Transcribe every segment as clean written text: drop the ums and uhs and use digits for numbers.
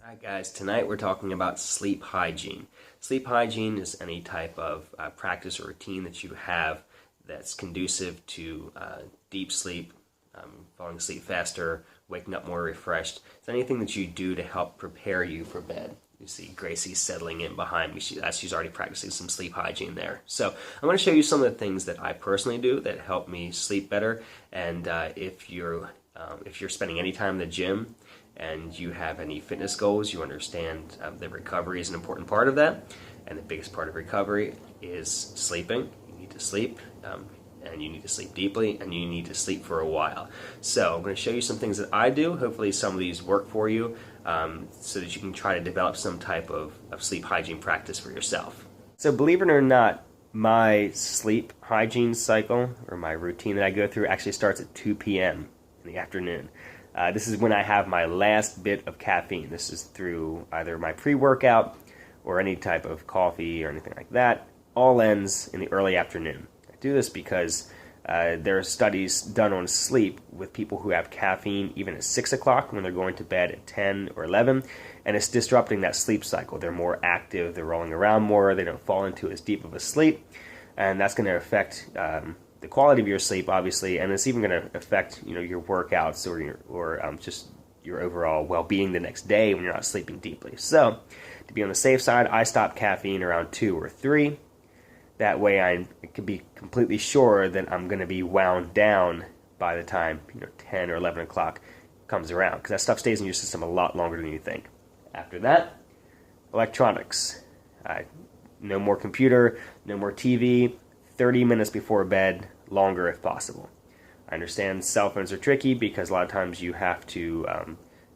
Alright guys, tonight we're talking about sleep hygiene. Sleep hygiene is any type of practice or routine that you have that's conducive to deep sleep, falling asleep faster, waking up more refreshed. It's anything that you do to help prepare you for bed. You see Gracie settling in behind me. She's already practicing some sleep hygiene there. So I'm going to show you some of the things that I personally do that help me sleep better. And if you're spending any time in the gym and you have any fitness goals, you understand that recovery is an important part of that. And the biggest part of recovery is sleeping. You need to sleep, and you need to sleep deeply, and you need to sleep for a while. So I'm going to show you some things that I do. Hopefully some of these work for you, so that you can try to develop some type of sleep hygiene practice for yourself. So believe it or not, my sleep hygiene cycle, or my routine that I go through, actually starts at 2 p.m. in the afternoon. This is when I have my last bit of caffeine. This is through either my pre-workout or any type of coffee or anything like that. All ends in the early afternoon. I do this because there are studies done on sleep with people who have caffeine even at 6 o'clock when they're going to bed at 10 or 11, and it's disrupting that sleep cycle. They're more active, they're rolling around more, they don't fall into as deep of a sleep, and that's going to affect the quality of your sleep, obviously, and it's even going to affect your workouts or just your overall well-being the next day when you're not sleeping deeply. So, to be on the safe side, I stop caffeine around 2 or 3. That way I can be completely sure that I'm going to be wound down by the time 10 or 11 o'clock comes around, because that stuff stays in your system a lot longer than you think. After that, electronics. No more computer, no more TV, 30 minutes before bed, longer if possible. I understand cell phones are tricky because a lot of times you have to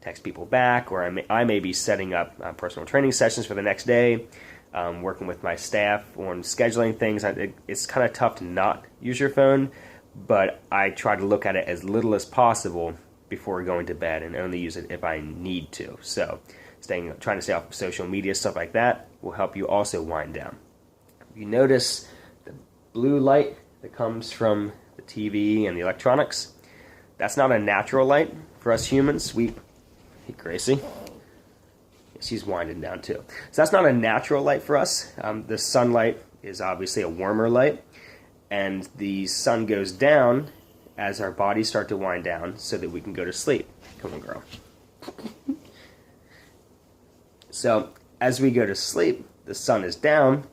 text people back, or I may be setting up personal training sessions for the next day, working with my staff on scheduling things. It's kind of tough to not use your phone, but I try to look at it as little as possible before going to bed and only use it if I need to. So trying to stay off of social media, stuff like that, will help you also wind down. You notice the blue light that comes from the TV and the electronics. That's not a natural light for us humans. Hey, Gracie. She's winding down too. So that's not a natural light for us. The sunlight is obviously a warmer light, and the sun goes down as our bodies start to wind down so that we can go to sleep. Come on, girl. So as we go to sleep, the sun is down.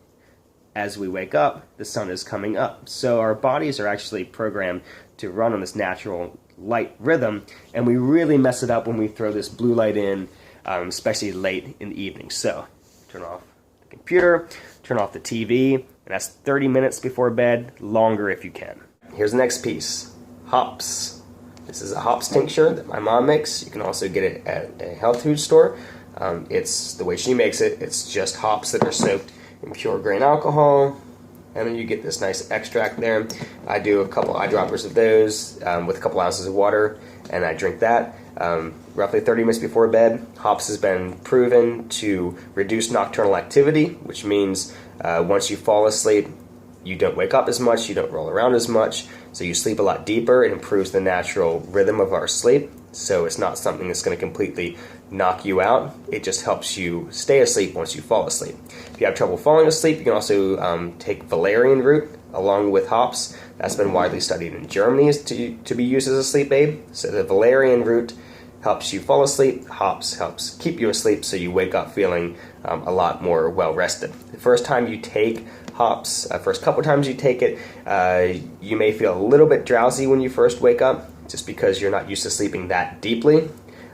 As we wake up, the sun is coming up. So our bodies are actually programmed to run on this natural light rhythm, and we really mess it up when we throw this blue light in, especially late in the evening. So turn off the computer, turn off the TV, and that's 30 minutes before bed, longer if you can. Here's the next piece, hops. This is a hops tincture that my mom makes. You can also get it at a health food store. It's the way she makes it. It's just hops that are soaked in pure grain alcohol, and then you get this nice extract there. I do a couple eyedroppers of those with a couple ounces of water, and I drink that roughly 30 minutes before bed. Hops has been proven to reduce nocturnal activity, which means once you fall asleep, you don't wake up as much, you don't roll around as much, so you sleep a lot deeper. It improves the natural rhythm of our sleep, so it's not something that's going to completely knock you out. It just helps you stay asleep once you fall asleep. If you have trouble falling asleep, you can also take valerian root along with hops. That's been widely studied in Germany to be used as a sleep aid. So the valerian root helps you fall asleep. Hops helps keep you asleep, so you wake up feeling a lot more well rested. The first time you take hops, first couple times you take it, you may feel a little bit drowsy when you first wake up, just because you're not used to sleeping that deeply.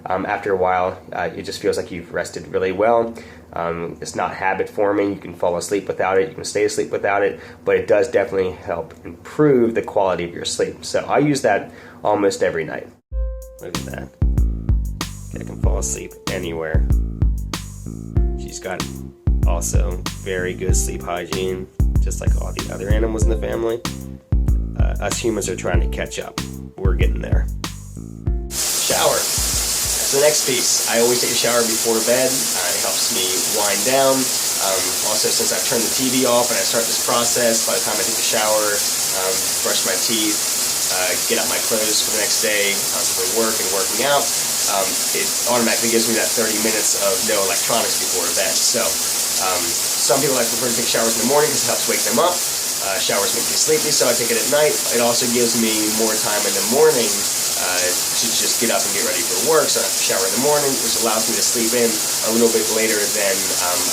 After a while, it just feels like you've rested really well. It's not habit forming. You can fall asleep without it. You can stay asleep without it, but it does definitely help improve the quality of your sleep. So I use that almost every night. Look at that. I can fall asleep anywhere. She's got also very good sleep hygiene, just like all the other animals in the family. Us humans are trying to catch up. We're getting there. Shower. That's the next piece. I always take a shower before bed. It helps me wind down. Also, since I've turned the TV off and I start this process, by the time I take a shower, brush my teeth, get out my clothes for the next day for work and working out, it automatically gives me that 30 minutes of no electronics before bed. So some people prefer to take showers in the morning because it helps wake them up. Showers make me sleepy, so I take it at night. It also gives me more time in the morning to just get up and get ready for work, so I have to shower in the morning, which allows me to sleep in a little bit later than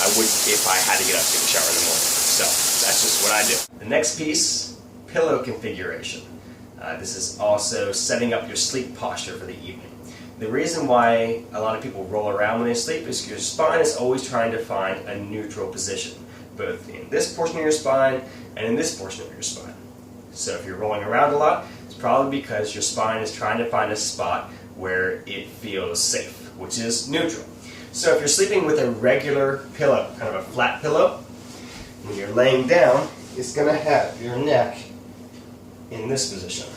I would if I had to get up to take a shower in the morning. So that's just what I do. The next piece, pillow configuration. This is also setting up your sleep posture for the evening. The reason why a lot of people roll around when they sleep is your spine is always trying to find a neutral position, both in this portion of your spine and in this portion of your spine. So if you're rolling around a lot, it's probably because your spine is trying to find a spot where it feels safe, which is neutral. So if you're sleeping with a regular pillow, kind of a flat pillow, when you're laying down, it's going to have your neck in this position.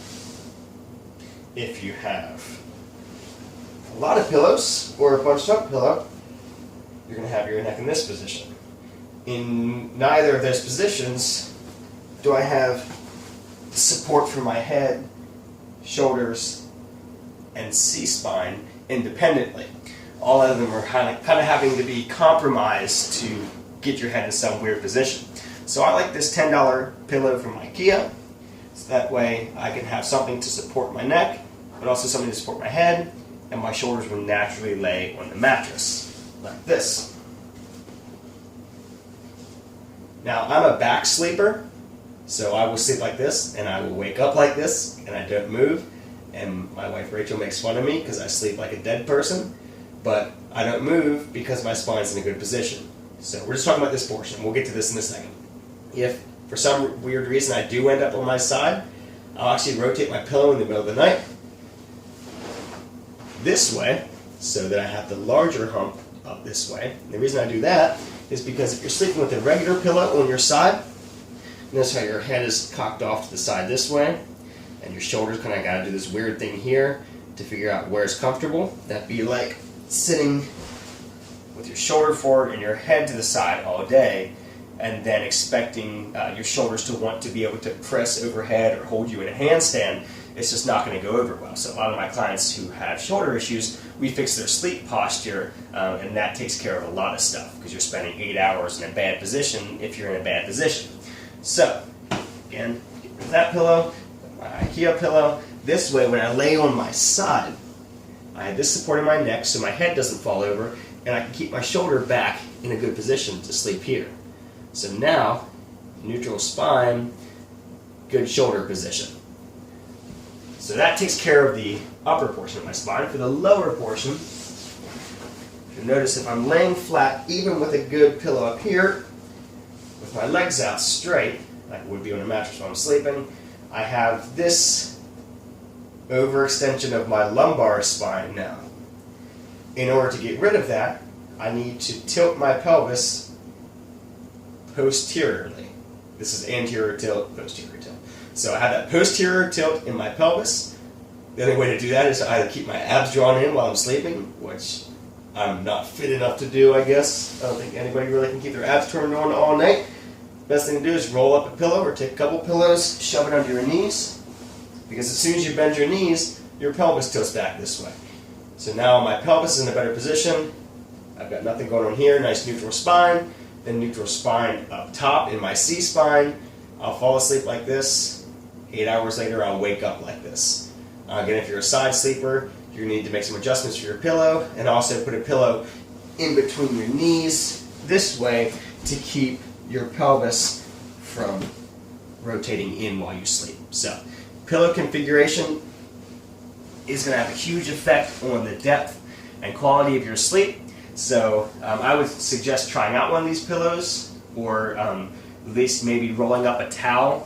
If you have a lot of pillows or a bunched up pillow, you're going to have your neck in this position. In neither of those positions do I have support for my head, shoulders, and C-spine independently. All of them are kind of having to be compromised to get your head in some weird position. So I like this $10 pillow from IKEA. So that way I can have something to support my neck, but also something to support my head, and my shoulders will naturally lay on the mattress, like this. Now I'm a back sleeper, so I will sleep like this, and I will wake up like this, and I don't move. And my wife Rachel makes fun of me because I sleep like a dead person, but I don't move because my spine's in a good position. So we're just talking about this portion. We'll get to this in a second. If for some weird reason I do end up on my side, I'll actually rotate my pillow in the middle of the night this way, so that I have the larger hump up this way. And the reason I do that is because if you're sleeping with a regular pillow on your side, notice how your head is cocked off to the side this way, and your shoulders kind of got to do this weird thing here to figure out where it's comfortable. That'd be like sitting with your shoulder forward and your head to the side all day, and then expecting your shoulders to want to be able to press overhead or hold you in a handstand. It's just not going to go over well. So a lot of my clients who have shoulder issues, we fix their sleep posture, and that takes care of a lot of stuff because you're spending 8 hours in a bad position if you're in a bad position. So, again, get rid of that pillow, my IKEA pillow. This way, when I lay on my side, I have this supporting my neck so my head doesn't fall over, and I can keep my shoulder back in a good position to sleep here. So now, neutral spine, good shoulder position. So that takes care of the upper portion of my spine. For the lower portion, you'll notice if I'm laying flat, even with a good pillow up here, with my legs out straight, like it would be on a mattress while I'm sleeping, I have this overextension of my lumbar spine now. In order to get rid of that, I need to tilt my pelvis posteriorly. This is anterior tilt, posterior tilt. So I have that posterior tilt in my pelvis. The only way to do that is to either keep my abs drawn in while I'm sleeping, which I'm not fit enough to do, I guess. I don't think anybody really can keep their abs turned on all night. Best thing to do is roll up a pillow or take a couple pillows, shove it under your knees, because as soon as you bend your knees, your pelvis tilts back this way. So now my pelvis is in a better position. I've got nothing going on here, nice neutral spine, then neutral spine up top in my C-spine. I'll fall asleep like this. 8 hours later, I'll wake up like this. Again, if you're a side sleeper, you need to make some adjustments for your pillow, and also put a pillow in between your knees this way to keep your pelvis from rotating in while you sleep. So, pillow configuration is going to have a huge effect on the depth and quality of your sleep. So, I would suggest trying out one of these pillows, or at least maybe rolling up a towel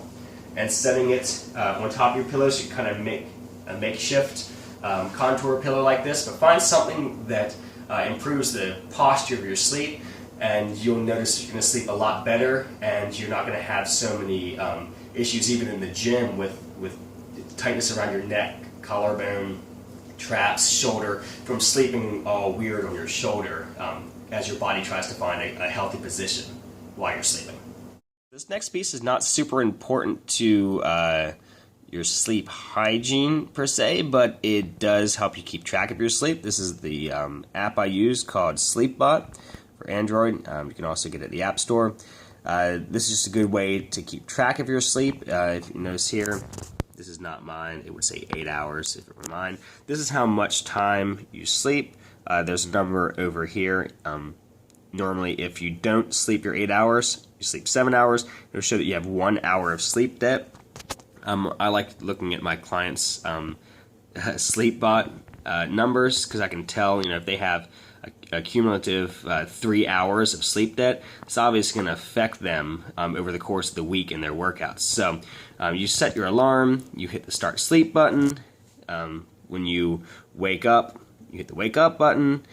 and setting it on top of your pillow so you kind of make a makeshift contour pillow like this. But find something that improves the posture of your sleep, and you'll notice you're going to sleep a lot better, and you're not going to have so many issues even in the gym with tightness around your neck, collarbone, traps, shoulder, from sleeping all weird on your shoulder as your body tries to find a healthy position while you're sleeping. This next piece is not super important to your sleep hygiene per se, but it does help you keep track of your sleep. This is the app I use called SleepBot for Android. You can also get it at the App Store. This is just a good way to keep track of your sleep. If you notice here, this is not mine. It would say 8 hours if it were mine. This is how much time you sleep. There's a number over here. Normally, if you don't sleep your 8 hours, you sleep 7 hours, it'll show that you have 1 hour of sleep debt. I like looking at my clients' SleepBot numbers because I can tell, if they have a cumulative 3 hours of sleep debt, it's obviously going to affect them over the course of the week in their workouts. So you set your alarm, you hit the start sleep button. When you wake up, you hit the wake up button,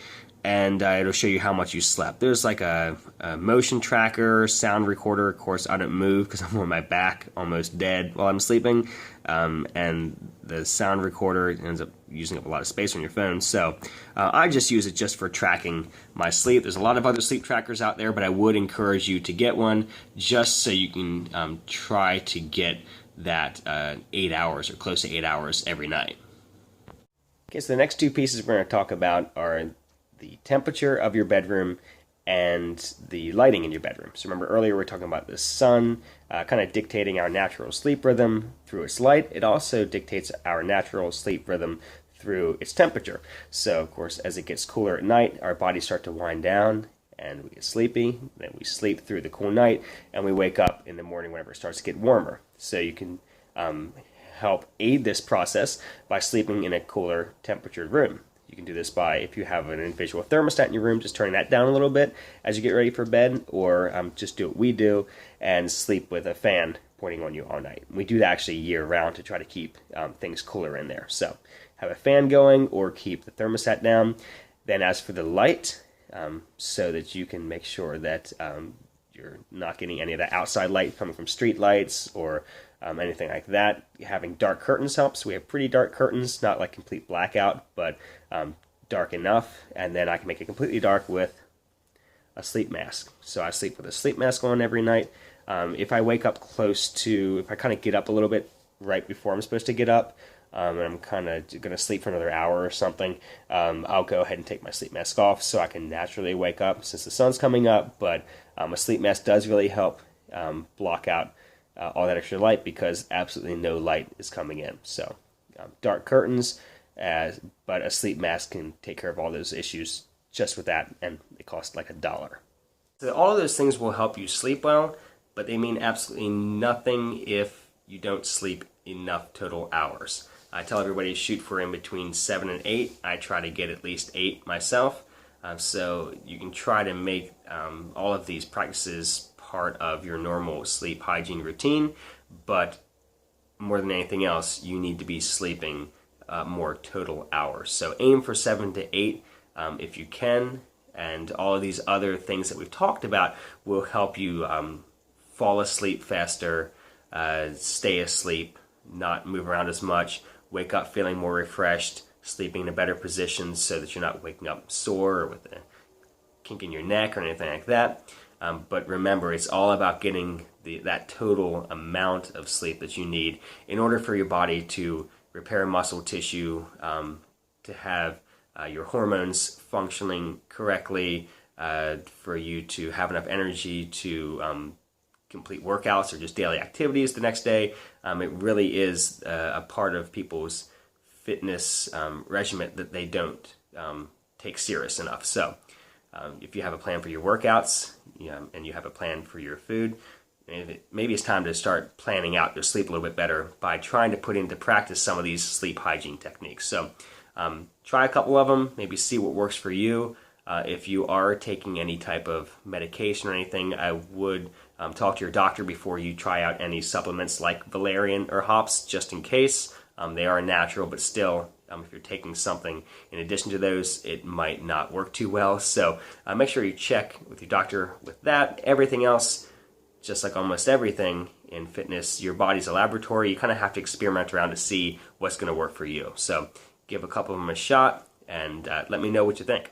and it'll show you how much you slept. There's like a motion tracker, sound recorder. Of course, I don't move because I'm on my back, almost dead while I'm sleeping. And the sound recorder ends up using up a lot of space on your phone. So I just use it just for tracking my sleep. There's a lot of other sleep trackers out there, but I would encourage you to get one just so you can try to get that 8 hours or close to 8 hours every night. Okay, so the next two pieces we're going to talk about are the temperature of your bedroom and the lighting in your bedroom. So remember earlier we were talking about the sun kind of dictating our natural sleep rhythm through its light. It also dictates our natural sleep rhythm through its temperature. So of course, as it gets cooler at night, our bodies start to wind down and we get sleepy. Then we sleep through the cool night and we wake up in the morning whenever it starts to get warmer. So you can help aid this process by sleeping in a cooler temperatured room. You can do this by, if you have an individual thermostat in your room, just turning that down a little bit as you get ready for bed, or just do what we do and sleep with a fan pointing on you all night. We do that actually year round to try to keep things cooler in there. So have a fan going or keep the thermostat down. Then as for the light, so that you can make sure that you're not getting any of that outside light coming from street lights or anything like that. Having dark curtains helps. We have pretty dark curtains, not like complete blackout, but dark enough. And then I can make it completely dark with a sleep mask. So I sleep with a sleep mask on every night. If I wake up if I kind of get up a little bit right before I'm supposed to get up, and I'm kind of going to sleep for another hour or something, I'll go ahead and take my sleep mask off so I can naturally wake up since the sun's coming up. But a sleep mask does really help block out all that extra light because absolutely no light is coming in. So dark curtains, but a sleep mask can take care of all those issues just with that, and it costs like $1. So all of those things will help you sleep well, but they mean absolutely nothing if you don't sleep enough total hours. I tell everybody to shoot for in between 7 and 8. I try to get at least 8 myself. So you can try to make all of these practices part of your normal sleep hygiene routine, but more than anything else, you need to be sleeping more total hours. So aim for 7 to 8 if you can, and all of these other things that we've talked about will help you fall asleep faster, stay asleep, not move around as much, wake up feeling more refreshed, sleeping in a better position so that you're not waking up sore or with a kink in your neck or anything like that. But remember, it's all about getting that total amount of sleep that you need in order for your body to repair muscle tissue, to have your hormones functioning correctly, for you to have enough energy to complete workouts or just daily activities the next day. It really is a part of people's fitness regimen that they don't take serious enough. So if you have a plan for your workouts, and you have a plan for your food, maybe it's time to start planning out your sleep a little bit better by trying to put into practice some of these sleep hygiene techniques. So try a couple of them, maybe see what works for you. If you are taking any type of medication or anything, I would talk to your doctor before you try out any supplements like Valerian or hops, just in case. They are natural, but still, if you're taking something in addition to those, it might not work too well. So make sure you check with your doctor with that. Everything else, just like almost everything in fitness, your body's a laboratory. You kind of have to experiment around to see what's going to work for you. So give a couple of them a shot and let me know what you think.